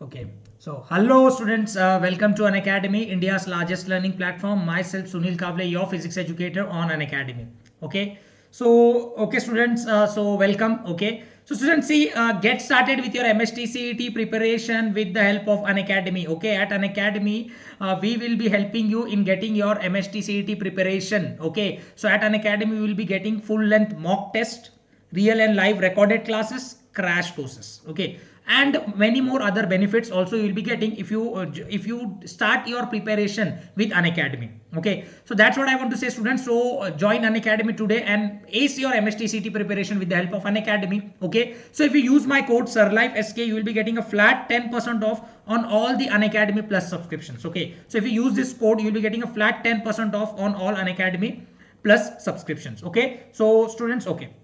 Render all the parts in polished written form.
Okay, so hello students, welcome to Unacademy, India's largest learning platform. Myself Sunil Kavle, your physics educator on Unacademy. Okay, so students, so welcome. Okay, so students, see, get started with your MSTCET preparation with the help of Unacademy. Okay, at Unacademy, we will be helping you in getting your MSTCET preparation. Okay, so at Unacademy, we will be getting full length mock test, real and live recorded classes, crash courses. Okay, and many more other benefits also you will be getting if you start your preparation with Unacademy. Okay, so that's what I want to say, students. So join Unacademy today and ace your MSTCT preparation with the help of Unacademy. Okay, so if you use my code SIRLIFESK, you will be getting a flat 10% off on all the Unacademy Plus subscriptions. Okay, so if you use this code, you will be getting a flat 10% off on all Unacademy Plus subscriptions. Okay, so students, okay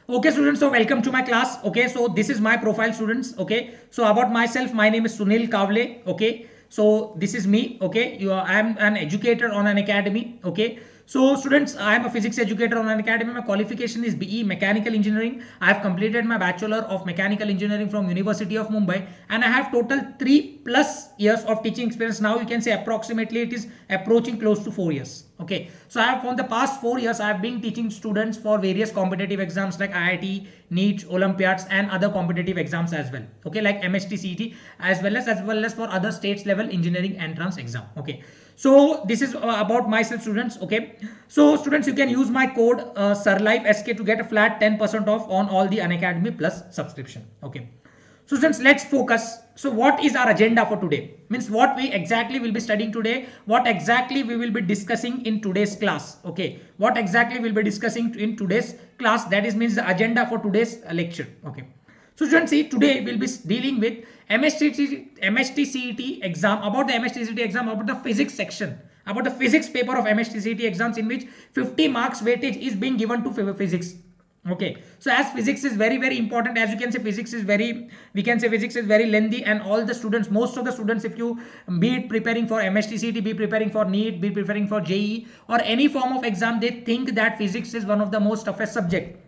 students, so welcome to my class. Okay, so this is my profile, students. Okay, so about myself, my name is Sunil Kavle. Okay, so this is me. Okay, I am an educator on Unacademy. Okay, so students, I am a physics educator on Unacademy. My qualification is BE Mechanical Engineering. I have completed my Bachelor of Mechanical Engineering from University of Mumbai, and I have total 3+ years of teaching experience. Now you can say approximately it is approaching close to 4 years. Okay, so I have, from the past 4 years, I have been teaching students for various competitive exams like IIT, NEET, Olympiads, and other competitive exams as well. Okay, like MSTCET, as well as for other states level engineering entrance exam. Okay, so this is about myself, students. Okay, so students, you can use my code SIRLIFESK to get a flat 10% off on all the Unacademy Plus subscription. Okay, so students, let's focus. So what is our agenda for today? Means what we exactly will be studying today, what exactly we will be discussing in today's class. Okay, what exactly we'll be discussing in today's class, that is means the agenda for today's lecture. Okay, so students, see, today we'll be dealing with MSTCET exam, about the MSTCET exam, about the physics section, about the physics paper of MSTCET exams, in which 50 marks weightage is being given to physics. Okay, so as physics is very important, as you can say, physics is very lengthy, and all the students, most of the students, if you be it preparing for MSTCT, be preparing for NEET, be preparing for JEE or any form of exam, they think that physics is one of the most toughest subject.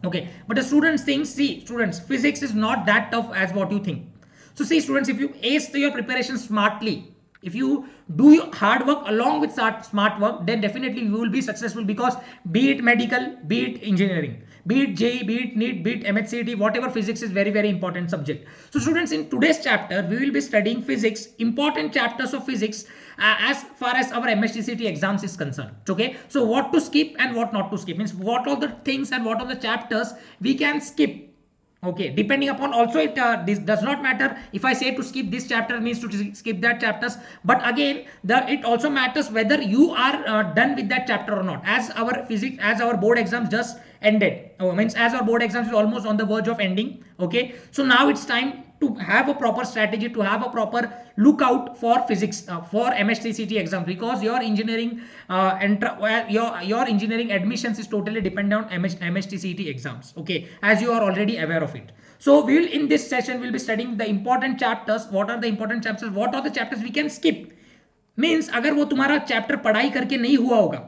Okay, but the students think, see students, physics is not that tough as what you think. So see students, if you ace your preparation smartly, if you do your hard work along with smart work, then definitely you will be successful, because be it medical, be it engineering, be it JEE, be it NEET, be it MHCT, whatever, physics is very important subject. So students, in today's chapter, we will be studying physics, important chapters of physics as far as our MSTCT exams is concerned. Okay, so what to skip and what not to skip, means what all the things and what all the chapters we can skip. Okay, depending upon also it this does not matter if I say to skip this chapter means to skip that chapters, but again it also matters whether you are done with that chapter or not, as our board exams just ended. Means as our board exams is almost on the verge of ending. Okay, so now it's time to have a proper strategy, to have a proper lookout for physics for MSTCT exams, because your engineering your engineering admissions is totally dependent on MSTCT exams. Okay, as you are already aware of it. So we will, in this session, we'll be studying the important chapters. What are the important chapters? What are the chapters we can skip? Means अगर वो तुम्हारा chapter पढ़ाई करके नहीं हुआ होगा,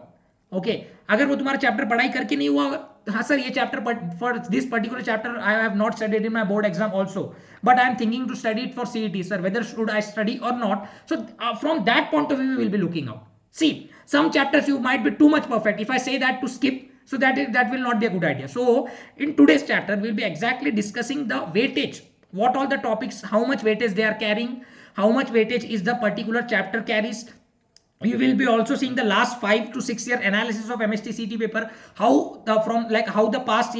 okay अगर वो तुम्हारा चैप्टर पढ़ाई करके नहीं हुआ, हाँ सर ये chapter for this particular chapter I have not studied in my board exam also, but I am thinking to study it for CET, sir, whether should I study or not? So from that point of view, we will be looking out. See, some chapters you might be too much perfect. If I say that to skip, so that will not be a good idea. So in today's chapter, we'll be exactly discussing the weightage, what all the topics, how much weightage they are carrying, how much weightage is the particular chapter carries. You will be also seeing the last 5 to 6 year analysis of MSTCT paper, how the past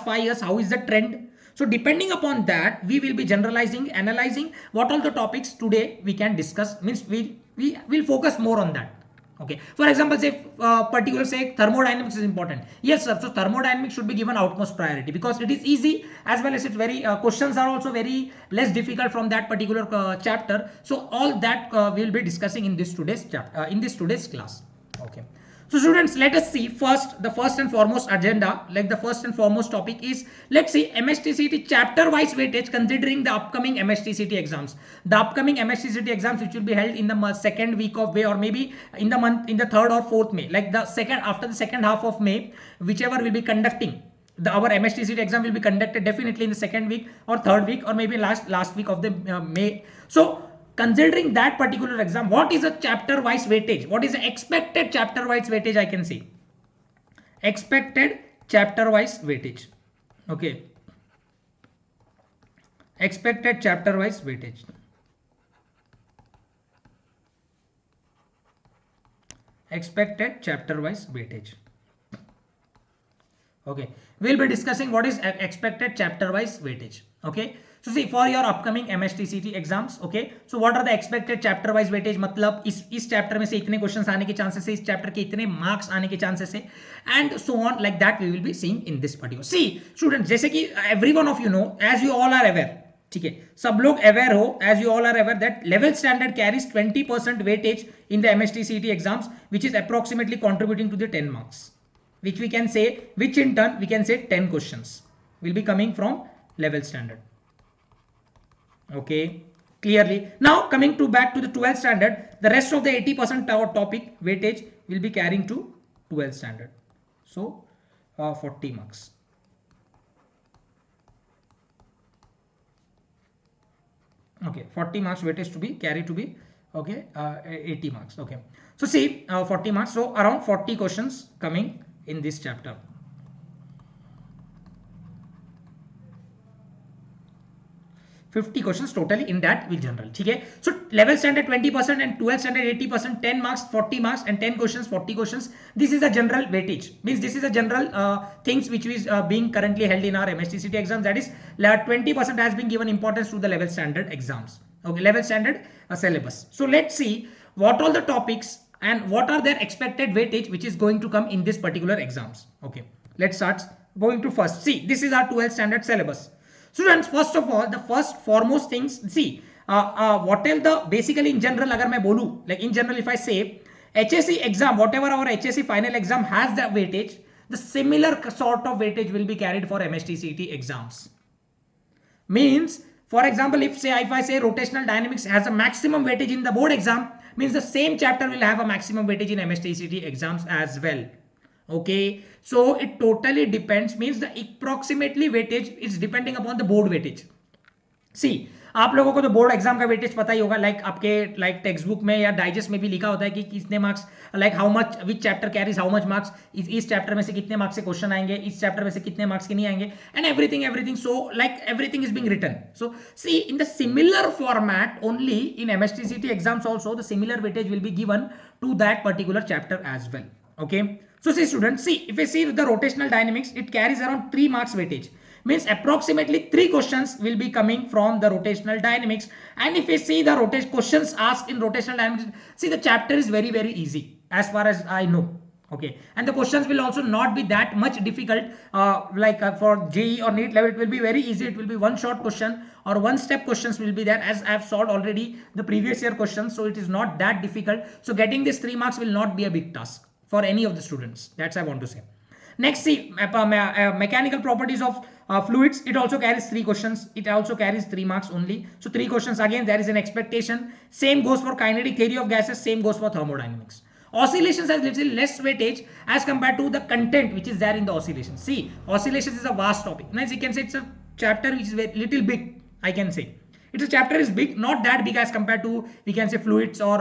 5 years, how is the trend. So depending upon that, we will be generalizing, analyzing what all the topics today we can discuss. Means we will focus more on that. Okay, for example, say particular say thermodynamics is important. Yes sir, so thermodynamics should be given utmost priority, because it is easy, as well as it's very questions are also very less difficult from that particular chapter. So all that we'll be discussing in this today's chapter, in this today's class. Okay, so students, let us see the first and foremost agenda, like the first and foremost topic is, let's see MSTCT chapter wise weightage considering the upcoming MSTCT exams. The upcoming MSTCT exams, which will be held in the second week of May, or maybe in the 3rd or 4th May, like the second, after the second half of May, whichever will be conducting our MSTCT exam will be conducted definitely in the second week or third week or maybe last week of the May. So considering that particular exam, what is a chapter wise weightage? What is the expected chapter wise weightage? I can see expected chapter wise weightage. Okay, expected chapter wise weightage. Expected chapter wise weightage. Okay, we'll be discussing what is expected chapter wise weightage. Okay, so see, for your upcoming MSTCT exams, okay, so what are the expected chapter wise weightage? मतलब इस chapter में से इतने questions आने के chances है, इस chapter के इतने marks आने के chances है, and so on, like that we will be seeing in this particular. See students, जैसे कि every one of you know, as you all are aware, ठीक है, सब लोग अवेयर हो, as you all are aware that level standard carries 20% weightage in the MSTCT exams, which is approximately contributing to the 10 marks, which we can say, which in turn we can say 10 questions will be coming from level standard. Okay, clearly. Now coming to back to the 12th standard, the rest of the 80% topic weightage will be carrying to 12th standard. So 40 marks. Okay, 40 marks weightage to be carried to be, okay, 80 marks. Okay, so see, 40 marks, so around 40 questions coming in this chapter. $50 questions totally in that with general. Okay, so level standard 20% and 12 standard 80%, 10 marks, 40 marks, and 10 questions, 40 questions. This is a general weightage. Means this is a general things which is being currently held in our MSTCT exams. That is 20% has been given importance to the level standard exams. Okay, level standard syllabus. So let's see what all the topics and what are their expected weightage which is going to come in this particular exams. Okay, let's start going to first. See, this is our 12th standard syllabus. Students, first of all, the first foremost things, see, what else the basically in general, agar मैं बोलूं, like in general, if I say HSC exam, whatever our HSC final exam has the weightage, the similar sort of weightage will be carried for MSTCT exams. Means, for example, if I say rotational dynamics has a maximum weightage in the board exam, means the same chapter will have a maximum weightage in MSTCT exams as well. Okay, so it totally depends, means the approximately weightage is depending upon the board weightage. See, आप लोगों को तो board exam का weightage पता ही होगा, like आपके like text book में या डाइजेस्ट में भी लिखा होता है कि कितने marks, like how much which chapter carries how much marks, इस चैप्टर में से कितने मार्क्स से क्वेश्चन आएंगे, इस चैप्टर में से कितने मार्क्स के नहीं आएंगे, and everything so like everything is being written. So see in the similar format only in MSTCT exams also the similar weightage will be given to that particular chapter as well. Okay, so see students, see if I see the rotational dynamics, it carries around 3 marks weightage, means approximately 3 questions will be coming from the rotational dynamics. And if I see the questions asked in rotational dynamics, see the chapter is very easy as far as I know. Okay, and the questions will also not be that much difficult, for JEE or NEET level it will be very easy. It will be one short question or one step questions will be there, as I have solved already the previous year questions, so it is not that difficult. So getting this 3 marks will not be a big task for any of the students. That's I want to say. Next, see mechanical properties of fluids. It also carries 3 questions. It also carries 3 marks only. So 3 questions again. There is an expectation. Same goes for kinetic theory of gases. Same goes for thermodynamics. Oscillations has little less weightage as compared to the content which is there in the oscillations. See, oscillations is a vast topic. Now, as you can say, it's a chapter which is a little big. I can say it's a chapter is big, not that big as compared to we can say fluids or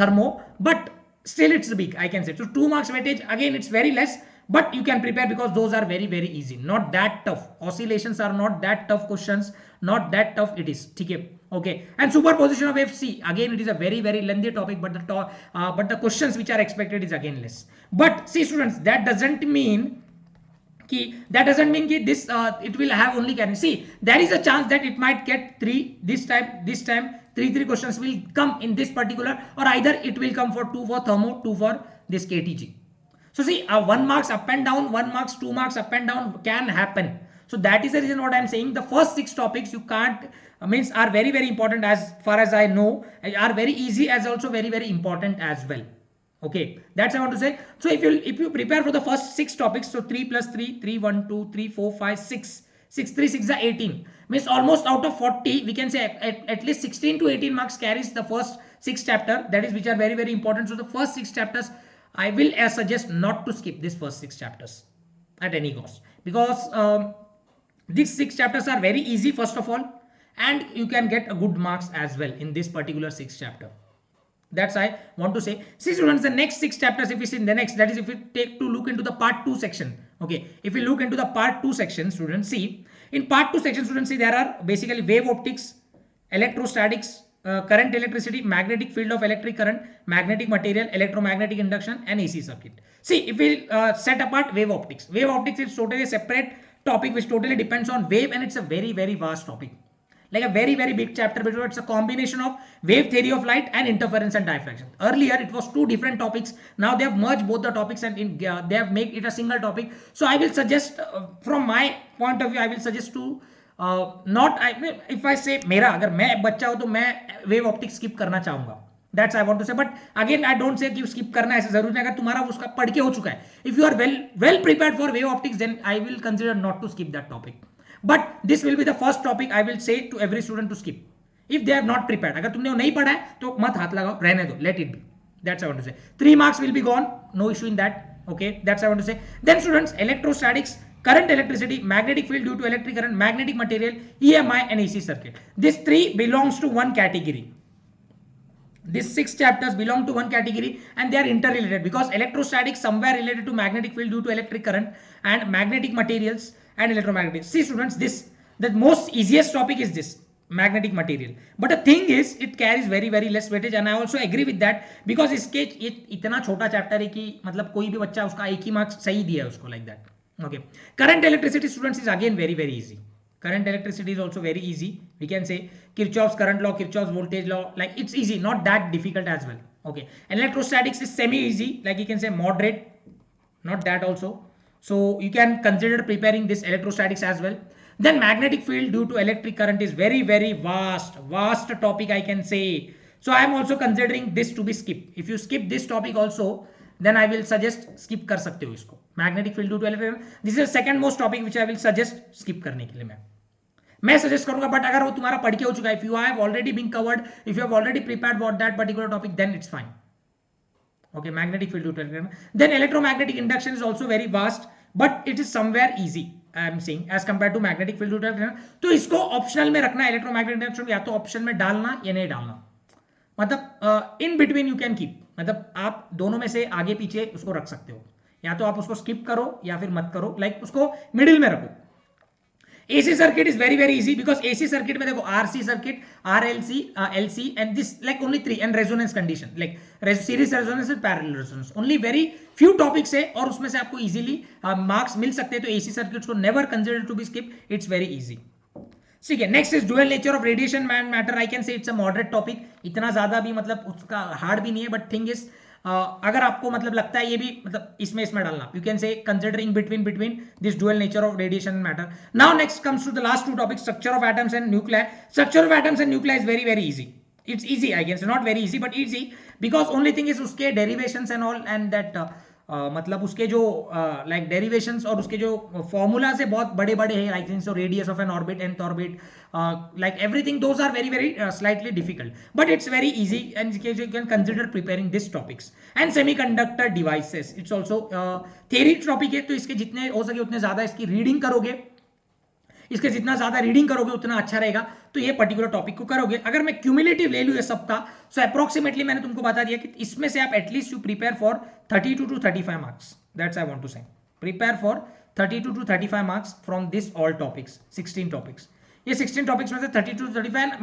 thermo, but still it's big, I can say. So 2 marks weightage, again it's very less, but you can prepare because those are very easy, not that tough. Oscillations are not that tough questions, not that tough it is. Okay, and superposition of FC, again it is a very lengthy topic, but the questions which are expected is again less. But see students, that doesn't mean this it will have only carry. See, there is a chance that it might get 3 this time 3 questions will come in this particular, or either it will come for 2 for thermo, 2 for this KTG. So see, 1 marks up and down, 1 marks 2 marks up and down can happen. So that is the reason what I am saying, the first 6 topics you can't means are very important as far as I know, are very easy as also very important as well. Okay, that's I want to say. So if you prepare for the first 6 topics, so 3 plus 3, 3, 1, 2, 3, 4, 5, 6, 6, 3, 6 are 18. Means almost out of 40, we can say at least 16 to 18 marks carries the first 6 chapter. That is which are very important. So the first 6 chapters, I will suggest not to skip this first 6 chapters. at any cost, because these 6 chapters are very easy first of all, and you can get a good marks as well in this particular 6 chapter. That's I want to say. See students, the next 6 chapters, if we see in the next, that is if we take to look into the part 2 section. Okay, if we look into the part 2 section, students, see in part 2 section, students, see there are basically wave optics, electrostatics, current electricity, magnetic field of electric current, magnetic material, electromagnetic induction, and AC circuit. See, if we set apart wave optics is totally a separate topic which totally depends on wave, and it's a very vast topic, like a very big chapter, because it's a combination of wave theory of light and interference and diffraction. Earlier it was 2 different topics, now they have merged both the topics and they have made it a single topic. So I will suggest from my point of view, I will suggest to if I say मेरा अगर मैं बच्चा हूं तो मैं wave optics skip करना चाहूंगा, that's I want to से. But again I don't say कि स्किप करना ऐसा जरूरी नहीं, अगर तुम्हारा उसका पढ़ के हो चुका है, if you are well prepared for wave optics, then I will consider not to skip that topic. But this will be the first topic I will say to every student to skip if they have not prepared. अगर तुमने वो नहीं पढ़ा है तो मत हाथ लगाओ, रहने दो, let it be. That's I want to say. 3 marks will be gone, no issue in that. Okay, that's I want to say. Then students, electrostatics, current electricity, magnetic field due to electric current, magnetic material, EMI and AC circuit. These 3 belongs to one category. These 6 chapters belong to one category and they are interrelated, because electrostatics somewhere related to magnetic field due to electric current, and magnetic materials and electromagnetic. See students, the most easiest topic is this magnetic material, but the thing is it carries very less weightage, and I also agree with that, because इसके इतना छोटा chapter है कि मतलब कोई भी बच्चा उसका एक ही मार्क्स सही दिया है उसको, like that. Okay, current electricity students is again very easy. Current electricity is also very easy. We can say Kirchhoff's current law, Kirchhoff's voltage law, like it's easy, not that difficult as well. Okay, and electrostatics is semi easy, like you can say moderate, not that also. So you can consider preparing this electrostatics as well. Then magnetic field due to electric current is very vast topic, I can say. So I am also considering this to be skipped. If you skip this topic also, then I will suggest skip कर सकते हो इसको. Magnetic field due to electric current. This is the second most topic which I will suggest skip करने के लिए मैं suggest करूंगा. But अगर वो तुम्हारा पढ़ के हो चुका है, if you have already been covered, if you have already prepared for that particular topic, then it's fine. Okay, magnetic field due to electric current. Then electromagnetic induction is also very vast, but it is somewhere easy, I am saying, as compared to magnetic field due to electric current. तो इसको optional में रखना, electromagnetic induction या तो option में डालना या नहीं डालना, मतलब in between you can keep, मतलब आप दोनों में से आगे पीछे उसको रख सकते हो, या तो आप उसको स्किप करो या फिर मत करो, लाइक उसको मिडिल में रखो. AC circuit is very easy, because AC circuit में देखो RC circuit, RLC, LC and this like only 3, and resonance condition like series resonance and parallel resonance, only very few topics है और उसमें से आपको easily marks मिल सकते हैं. तो AC circuits को never consider to be skip, it's very easy. ठीक है, next is dual nature of radiation and matter. I can say it's a moderate topic, इतना ज्यादा भी मतलब उसका हार्ड भी नहीं है, बट थिंग इज अगर आपको मतलब लगता है ये भी मतलब इसमें डालना, you can say considering between this dual nature of radiation and matter. Now next comes to the last 2 topics, structure of atoms and nuclear. Structure of atoms and nuclear is very easy. It's easy, I can say not very easy but easy, because only thing is उसके derivations and all and that मतलब उसके जो like derivations और उसके जो formulas है बहुत बड़े हैं, like so radius of N orbit, nth orbit, like everything, those are very slightly difficult, but it's very easy and you can consider preparing these topics. And semiconductor devices, it's also theory topic है, तो इसके जितने हो सके उतने ज्यादा इसकी reading करोगे, इसके जितना ज्यादा रीडिंग करोगे उतना अच्छा रहेगा. तो ये पर्टिकुलर टॉपिक को करोगे. अगर मैं क्यूमुलेटिव ले लूँ ये सबका, सो अप्रोक्सीमेटली मैंने तुमको बता दिया कि इसमें से आप at least you prepare for 32 to 35 marks. That's I want to say, prepare for 32 to 35 marks from this all topics, 16 topics. ये 16 टॉपिक्स में से 32 to 35,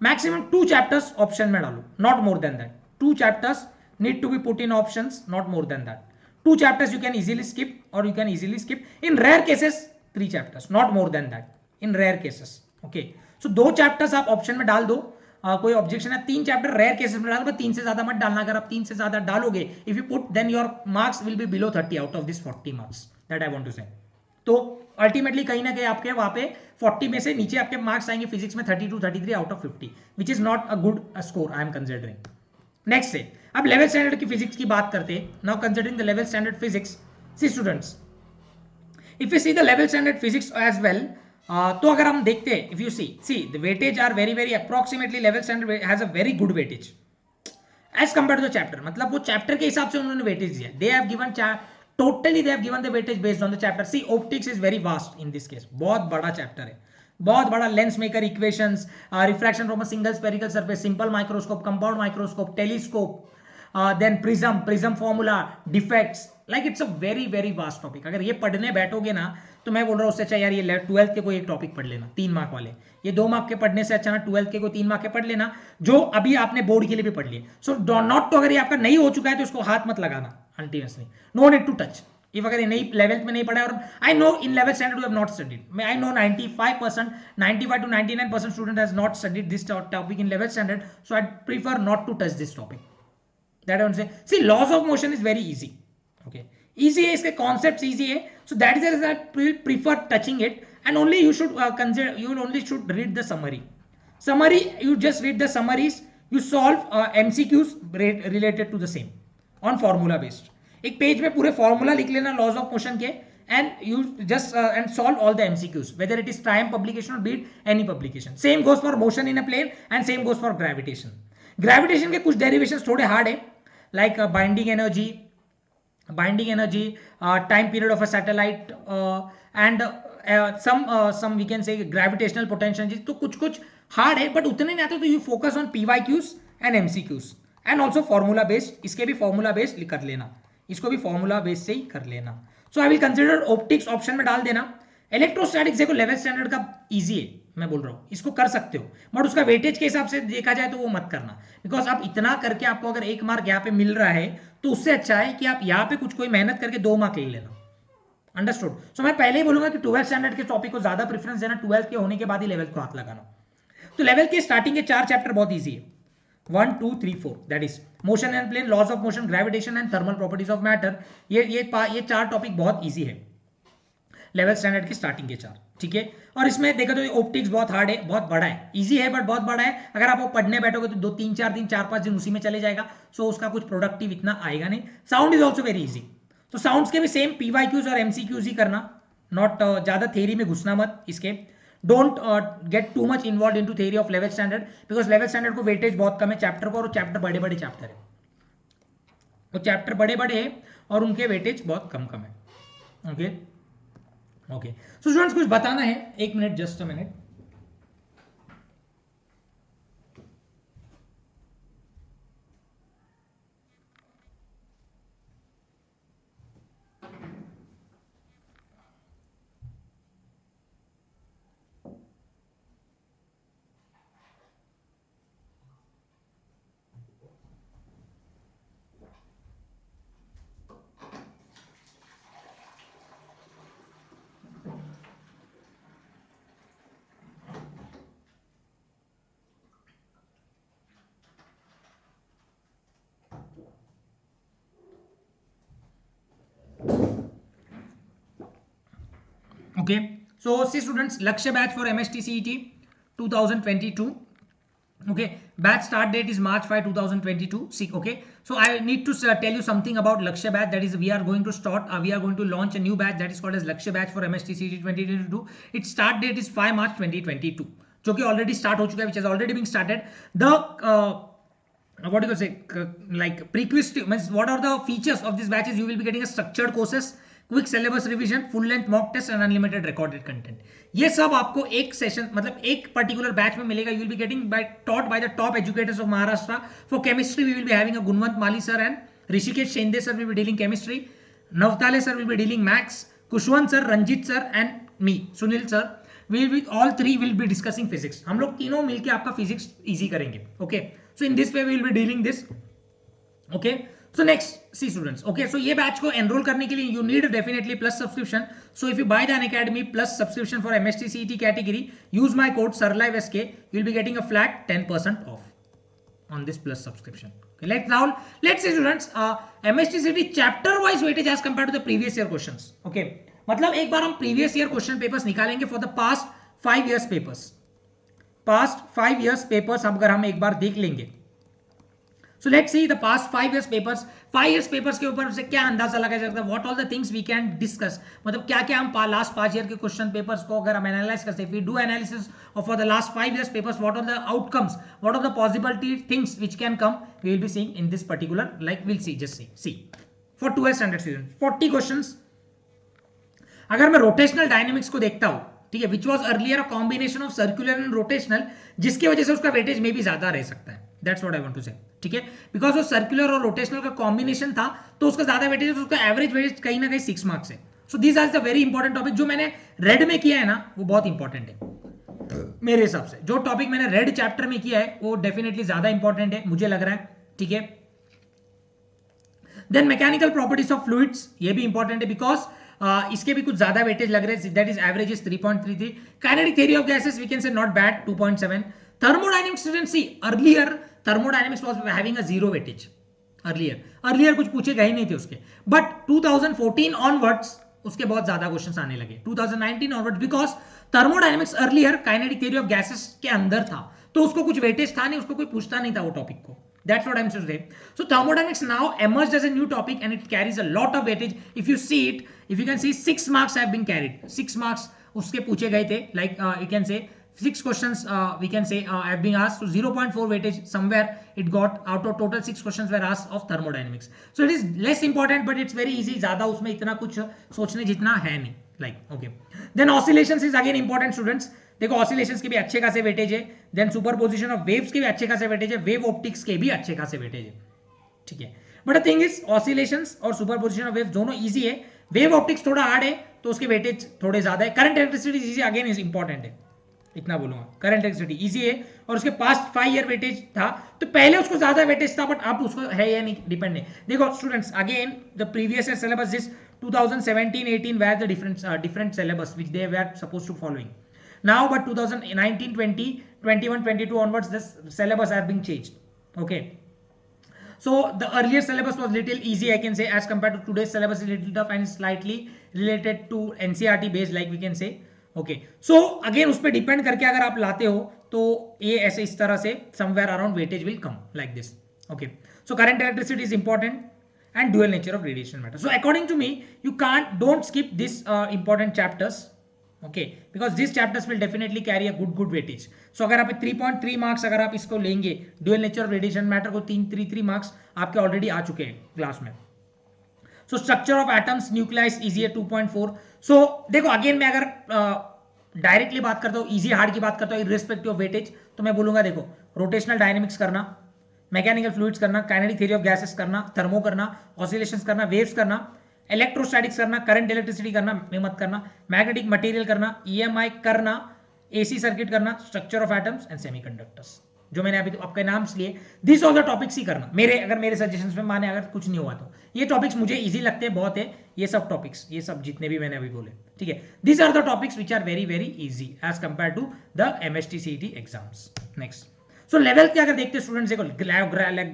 मैक्सिमम 2 चैप्टर्स ऑप्शन में डालो, not more than that. 2 chapters need to be put in options, not more than that. 2 chapters you can easily skip, और you can easily skip in rare cases 3 chapters, not more than that in rare cases. Okay, so 2 chapters आप option में डाल दो, कोई objection है. 3 chapter rare cases में डालो, 3 से ज्यादा मत डालना. अगर आप 3 से ज्यादा डालोगे, if you put, then your marks will be below 30 out of this 40 marks, that I want to say. तो अल्टीमेटली कहीं ना कहीं आपके वहां पे 40 में से नीचे आपके मार्क्स आएंगे फिजिक्स में 32 33 out of 50, which is not a good score I am considering. Next है, अब लेवल स्टैंडर्ड की फिजिक्स की बात करते हैं. Now considering the level standard physics, see students, if you see the level standard physics as well, तो अगर हम देखते हैं, if you see the weightage are very approximately, level standard has a very good weightage as compared to the chapter. मतलब वो chapter के हिसाब से उन्होंने weightage दिया. They have given Totally they have given the weightage based on the chapter. See, optics is very vast in this case. बहुत बड़ा chapter है, बहुत बड़ा. Lens maker equations, refraction from a single spherical surface, simple microscope, compound microscope, telescope, then prism formula, defects. Like it's a very very vast topic. अगर ये पढ़ने बैठोगे ना तो मैं बोल रहा हूँ उससे अच्छा यार ये 12th के कोई एक टॉपिक पढ़ लेना 3 मार्क वाले. ये 2 मार्क के पढ़ने से अच्छा ना 12th के कोई 3 मार्क के पढ़ लेना जो अभी आपने बोर्ड के लिए भी पढ़ लिए. सो नॉट तो अगर ये आपका नहीं हो चुका है तो इसको हाथ मत लगाना continuously. No need to touch. If अगर ये नहीं 11th में नहीं पढ़ा है, और I know in 11th standard you have not studied. I know 95% 95 to 99% student has not studied this topic in 11th standard. So I prefer not to touch this topic. That I want to say. See, laws of motion is very easy. Okay, easy है, इसके concepts easy है. So that is the I prefer touching it. And only you should consider, you only should read the summary. You just read the summaries. You solve MCQs related to the same on formula based. एक page में पूरे formula लिख लेना laws of motion के, and you just and solve all the MCQs, whether it is time publication or beat any publication. Same goes for motion in a plane and same goes for gravitation. Gravitation के कुछ derivations थोड़े hard है, like binding energy, time period of a satellite, and some we can say gravitational potential. तो कुछ hard है, but उतने नहीं आते. तो you focus on PYQs and MCQs and also formula based. इसके भी formula based कर लेना, इसको भी फॉर्मूला बेस से ही कर लेना. So I will consider optics option में डाल देना. इलेक्ट्रोस्टैटिक्स देखो 11th स्टैंडर्ड का इजी है, मैं बोल रहा हूँ इसको कर सकते हो, बट उसका वेटेज के हिसाब से देखा जाए तो वो मत करना. बिकॉज आप इतना करके आपको अगर 1 मार्क यहाँ पे मिल रहा है तो उससे अच्छा है कि आप यहाँ पे कुछ कोई मेहनत करके 2 मार्क ले लेना. अंडरस्टूड. सो मैं पहले ही बोलूंगा कि 12th स्टैंडर्ड के टॉपिक को ज्यादा प्रेफरेंस देना. 12th के होने के बाद ही 11th को हाथ लगाना. तो 11th के स्टार्टिंग के 4 चैप्टर बहुत ईजी है. 1 2 3 4, that is motion and plane, laws of motion, gravitation and thermal properties of matter. ये 4 टॉपिक बहुत इजी है 11th स्टैंडर्ड की स्टार्टिंग के 4. ठीक है. और इसमें देखो तो ऑप्टिक्स बहुत हार्ड है, बहुत बड़ा है. इजी है बट बहुत बड़ा है. अगर आप वो पढ़ने बैठोगे तो 2-3-4 दिन 4-5 दिन उसी में चले जाएगा. सो उसका कुछ प्रोडक्टिव इतना आएगा नहीं. Sound is also very easy. तो साउंड्स के भी सेम PYQs और MCQs ही करना. नॉट ज्यादा थ्योरी में घुसना मत इसके. Don't get too much involved into theory of 11th standard because 11th standard को वेटेज बहुत कम है चैप्टर को, और चैप्टर बड़े बड़े चैप्टर है. वो चैप्टर बड़े बड़े हैं और उनके वेटेज बहुत कम कम है. Okay okay. सो स्टूडेंट्स कुछ बताना है, 1 minute, just a minute. Okay, so see students, Lakshya batch for MSTCET 2022. Okay, batch start date is March 5 2022. See, okay, so I need to tell you something about Lakshya batch. That is, we are going to start, we are going to launch a new batch that is called as Lakshya batch for MSTCET 2022. Its start date is 5 March 2022, जो कि already start हो चुका है, which has already been started. The what do you say, like prequiz means what are the features of this batch is you will be getting a structured courses, quick syllabus revision, full length mock test and unlimited recorded content. ये सब आपको एक session मतलब एक particular batch में मिलेगा. You will be getting taught by the top educators of Maharashtra. For chemistry we will be having a Gunwant Mali sir and Rishikesh Shende sir will be dealing chemistry. Navtale sir will be dealing maths. Kushwant sir, Ranjit sir and me, Sunil sir, all three will be discussing physics. हम लोग तीनों मिलके आपका physics easy करेंगे. Okay, so in this way we will be dealing this. Okay, so next, see students, okay, so ये batch को enrol करने के लिए you need definitely plus subscription. So if you buy the Unacademy plus subscription for MST CET category, use my code SIRLIVESK, you will be getting a flat 10% off on this plus subscription. Okay, let's see students, MST CET chapter wise weightage as compared to the previous year questions. Okay, मतलब एक बार हम previous year question papers निकालेंगे for the past 5 years papers. Past 5 years papers अगर हम एक बार देख लेंगे. So let's see the past 5 years papers. 5 years papers के ऊपर से क्या अंदाजा लगाया जा सकता है, what all the things we can discuss. मतलब क्या क्या हम last 5 year के question papers को अगर हम analyze करते हैं, if we do analysis of for the last 5 years papers, what are the outcomes, what are the possibility things which can come, we will be seeing in this particular, like we'll see, just see. For 12th standard student 40 questions. अगर मैं rotational dynamics को देखता हूं, ठीक है, which was earlier a combination of circular and rotational, जिसकी वजह से उसका वेटेज में भी ज्यादा रह सकता है। That's what I want to say, ठीक है, बिकॉज वो सर्कुलर और रोटेशनल का कॉम्बिनेशन था तो उसका ज्यादा वेटेज है, तो उसका एवरेज वेटेज कहीं ना कहीं 6 मार्क्स है। So this are the very important topic. जो मैंने रेड में किया है ना, वो बहुत इंपॉर्टेंट है मेरे हिसाब से। जो टॉपिक मैंने रेड चैप्टर में किया है वो डेफिनेटली ज्यादा इंपॉर्टेंट है, मुझे लग रहा है, ठीक है। Then mechanical properties of fluids, ये भी इंपॉर्टेंट है बिकॉज इसके भी कुछ ज्यादा वेटेज लग रहे हैं। That is average is 3.33। Kinetic theory of gases we can say not bad 2.7। Thermodynamics student see earlier thermodynamics was having a zero weightage. Earlier कुछ पूछे गए नहीं थे उसके, बट 2014 ऑनवर्ड्स उसके बहुत ज्यादा क्वेश्चंस आने लगे, 2019 onwards, because thermodynamics earlier kinetic theory of gases के अंदर था, तो उसको कुछ वेटेज था नहीं, उसको कोई पूछता नहीं था वो टॉपिक को। That's what I'm saying today. So thermodynamics now emerged as a new topic and it carries a lot of weightage. If you see it, if you can see 6 marks have been carried. 6 marks उसके पूछे गए थे. Like you can say 6 questions we can say have been asked. So 0.4 weightage somewhere it got out of total 6 questions were asked of thermodynamics. So it is less important but it's very easy. ज़्यादा उसमें इतना कुछ सोचने जितना है नहीं. Like okay. Then oscillations is again important students. देखो oscillations के भी अच्छे खासे वेटेज है। देन सुपरपोजिशन ऑफ वेव्स के भी अच्छे खासे वेटेज है। वेव ऑप्टिक्स के भी अच्छे खासे वेटेज है, ठीक है। But the thing is oscillations और सुपरपोजिशन ऑफ वेव्स दोनों इजी है। वेव ऑप्टिक्स थोड़ा हार्ड है तो उसके वेटेज थोड़े ज्यादा है। Current electricity easy again is important है, इतना बोलूंगा। करंट इलेक्ट्रिसिटी इजी है और उसके पास्ट 5 ईयर वेटेज था, तो पहले उसको ज्यादा वेटेज था, बट अब उसको है या नहीं डिपेंड है। देखो students again the previous year syllabus this 2017-18 were the different syllabus which they were supposed to following. Now but 2019 20 21 22 onwards this syllabus have been changed, okay. So the earlier syllabus was little easy I can say as compared to today's syllabus is little tough and slightly related to NCERT based like we can say, okay. So again उस पे depend करके अगर आप लाते हो तो ये ऐसे इस तरह से somewhere around weightage will come like this, okay. So current electricity is important and dual nature of radiation matter. So according to me you don't skip this important chapters, okay, because these chapters will definitely carry a good weightage. So अगर आप 3.3 marks अगर आप इसको लेंगे dual nature of radiation matter को 3 marks आपके already आ चुके हैं क्लास में। So structure of atoms nucleus easy है 2.4। सो देखो अगेन मैं अगर डायरेक्टली बात करता हूँ इजी हार्ड की बात करता हूँ इररिस्पेक्टिव ऑफ वेटेज, तो मैं बोलूंगा देखो रोटेशनल डायनेमिक्स करना, मैकेनिकल फ्लूइड्स करना, काइनेटिक थ्योरी ऑफ गैसेस करना, थर्मो करना, ऑसिलेशंस करना, वेव्स करना, इलेक्ट्रोस्टैटिक्स करना, करंट इलेक्ट्रिसिटी करना में मत करना, मैग्नेटिक मटेरियल करना, EMI करना, AC सर्किट करना, structure of atoms and semiconductors, जो मैंने अभी तो आपके नाम लिए दिस ऑल द टॉपिक्स ही करना। अगर मेरे सजेशंस में माने अगर कुछ नहीं हुआ तो ये टॉपिक्स मुझे इजी लगते हैं बहुत है, ये सब टॉपिक्स ये सब जितने भी मैंने अभी बोले, ठीक है। This are the topics which are very very easy as compare to the MST CET exams. Next so level के अगर देखते स्टूडेंट्स देखो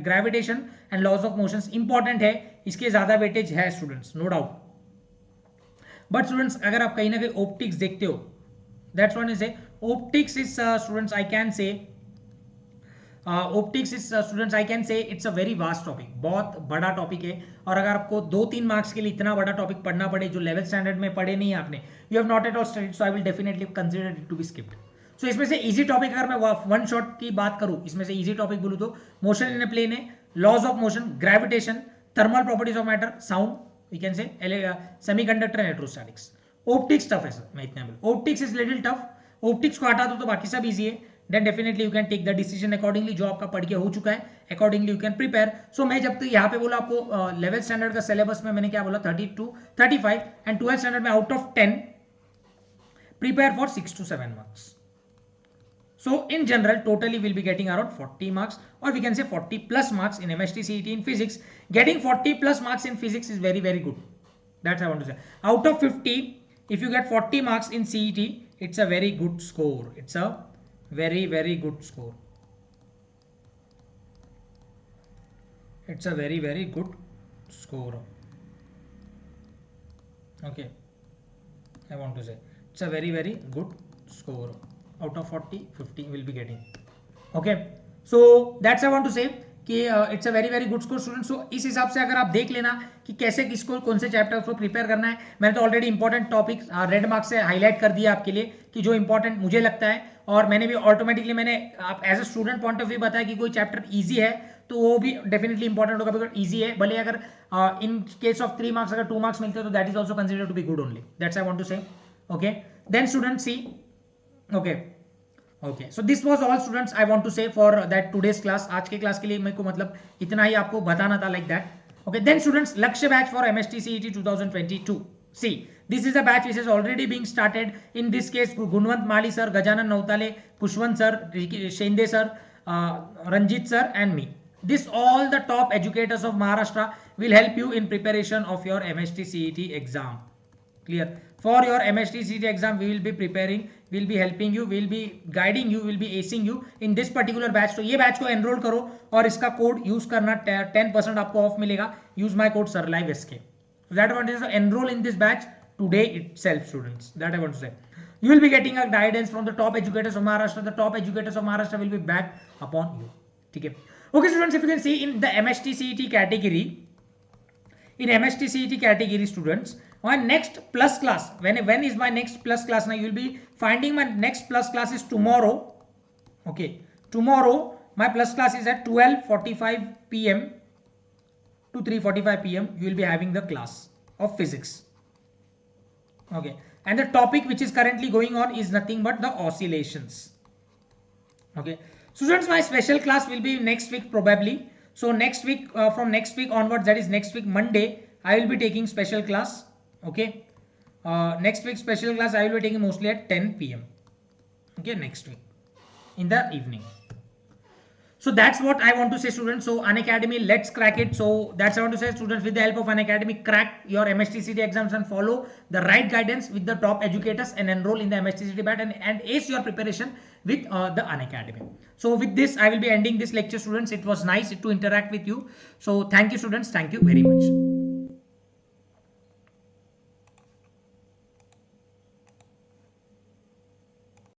gravitation and laws of motions important है, इसके ज्यादा वेटेज है students no doubt. But students अगर आप कहीं ना कहीं ऑप्टिक्स देखते हो that's what is optics is students I can say optics is students I can say it's a very vast topic, बहुत बड़ा टॉपिक है। और अगर आपको 2-3 मार्क्स के लिए इतना बड़ा टॉपिक पढ़ना पड़े जो लेवल स्टैंडर्ड में पढ़े नहीं आपने, you have not at all studied, so I will definitely consider it to be skipped. So इसमें से इजी टॉपिक अगर मैं वन शॉट की बात करूं, इसमें से इजी टॉपिक बोलूं तो मोशन इन अ प्लेन है, laws of motion, gravitation, thermal properties of matter, sound we can say, semiconductor and electrostatics. Optics tough है सर, मैं इतना बोलूं optics is little tough. Optics को हटा दो तो बाकी सब इजी है, then definitely you can take the decision accordingly, जो आपका पढ़ के हो चुका है accordingly you can prepare. So मैं जब तक यहाँ पे बोला आपको लेवल स्टैंडर्ड का सिलेबस में मैंने क्या बोला 32 35 एंड 12th स्टैंडर्ड में out of 10 prepare for 6 to 7 marks. So in general, totally we'll be getting around 40 marks, or we can say 40 plus marks in MST CET in physics. Getting 40 plus marks in physics is very very good. That's I want to say. Out of 50, if you get 40 marks in CET, it's a very good score. It's a very very good score. It's a very very good score. Okay, I want to say it's a very very good score. Out of 40 50 will be getting, okay. So that's I want to say कि it's a very very good score student. So इस हिसाब से अगर आप देख लेना कि कैसे किसको कौन से चैप्टर को प्रिपेयर करना है, मैंने तो already important topic red mark से हाईलाइट कर दिया आपके लिए कि जो इंपॉर्टेंट मुझे लगता है, और मैंने भी ऑटोमेटिकली मैंने आप as a student point of view बताया कि कोई चैप्टर ईजी है तो वो भी डेफिनेटली इंपॉर्टेंट होगा, बिकॉज ईजी है। भले अगर इन केस ऑफ 3 मार्क्स अगर 2 मार्क्स मिलते हैं तो that is also consider to be good only, that's I want to say. Okay, then student see, okay okay, so this was all students I want to say for that today's class. आज के class के लिए मेरे को मतलब इतना ही आपको बताना था, like that. Okay, then students, Lakshya batch for MST CET 2022. See, this is a batch which is already being started. In this case, Gunwant Mali sir, Gajanan Nautale, Pushwant sir, Shende sir, Ranjit sir, and me. This all the top educators of Maharashtra will help you in preparation of your MST CET exam. Clear? For your MST CET exam, we will be preparing, will be helping you, will be guiding you, will be acing you in this particular batch. तो ये batch को enrol करो और इसका code use करना, 10% आपको of मिलेगा. Use my code SIRLIVESK. So that one is enroll in this batch today itself, students. That I want to say. You will be getting a guidance from the top educators of Maharashtra. The top educators of Maharashtra will be back upon you. ठीक है. Okay, students, if you can see in the MST CET category, in MST CET category, students, my next plus class, when is my next plus class? Now you will be finding my next plus class is tomorrow. Okay, tomorrow my plus class is at 12:45 p.m. to 3:45 p.m. you will be having the class of physics. Okay, and the topic which is currently going on is nothing but the oscillations. Okay, students, my special class will be next week probably. So next week, from next week onwards, that is next week Monday, I will be taking special class. Okay, next week special class I will be taking mostly at 10 p.m. okay, next week in the evening. So that's what I want to say, students. So Unacademy, let's crack it. So that's I want to say, students, with the help of Unacademy, crack your MST CET exams and follow the right guidance with the top educators and enroll in the MST CET batch and ace your preparation with the Unacademy. So with this I will be ending this lecture, students. It was nice to interact with you. So thank you, students. Thank you very much.